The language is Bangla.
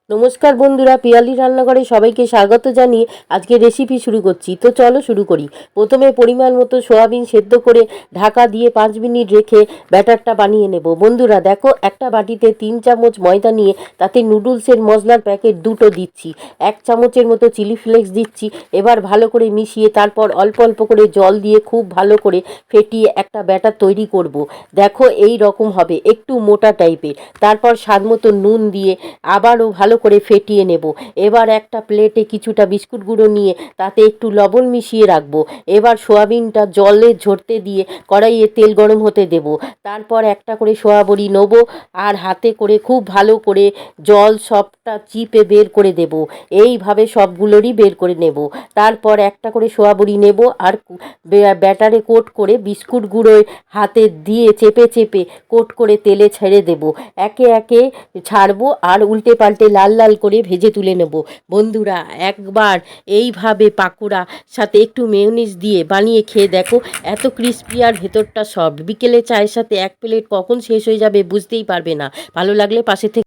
নমস্কার বন্ধুরা, পিয়ালি রান্নাঘরে সবাইকে স্বাগত জানিয়ে আজকে রেসিপি শুরু করছি। তো চলো শুরু করি। প্রথমে পরিমাণ মতো সয়াবিন সেদ্ধ করে ঢাকা দিয়ে 5 মিনিট রেখে ব্যাটারটা বানিয়ে নেব। বন্ধুরা দেখো, একটা বাটিতে 3 চামচ ময়দা নিয়ে তাতে নুডলসের মশলার প্যাকেট 2টো দিচ্ছি, 1 চামচের মতো চিলি ফ্লেক্স দিচ্ছি। এবার ভালো করে মিশিয়ে তারপর অল্প অল্প করে জল দিয়ে খুব ভালো করে ফেটিয়ে একটা ব্যাটার তৈরি করব। দেখো এই রকম হবে, একটু মোটা টাইপের। তারপর স্বাদ মতো নুন দিয়ে আবারও ভালো করে ফেটিয়ে নেব। এবার একটা প্লেটে কিছুটা বিস্কুট গুঁড়ো নিয়ে তাতে একটু লবণ মিশিয়ে রাখবো। এবার সয়াবিনটা জলে ঝরতে দিয়ে কড়াইয়ে তেল গরম হতে দেব। তারপর একটা করে সয়াবড়ি নেব আর হাতে করে খুব ভালো করে জল সবটা চিপে বের করে দেব। এইভাবে সবগুলোরই বের করে নেব। তারপর একটা করে সয়াবড়ি নেব আর ব্যাটারে কোট করে বিস্কুট গুঁড়োয় হাতে দিয়ে চেপে চেপে কোট করে তেলে ছেড়ে দেব। একে একে ছাড়বো আর উল্টে পাল্টে লাল লাল করে ভেজে তুলে নেব। বন্ধুরা একবার এইভাবে পাকোড়া সাথে একটু মেয়োনিজ দিয়ে বানিয়ে খেয়ে দেখো, এত ক্রিস্পি আর ভেতরটা সফট। বিকেলে চায়ের সাথে 1 প্লেট কখন শেষ হয়ে যাবে বুঝতেই পারবে না। ভালো লাগলে পাশে থেকে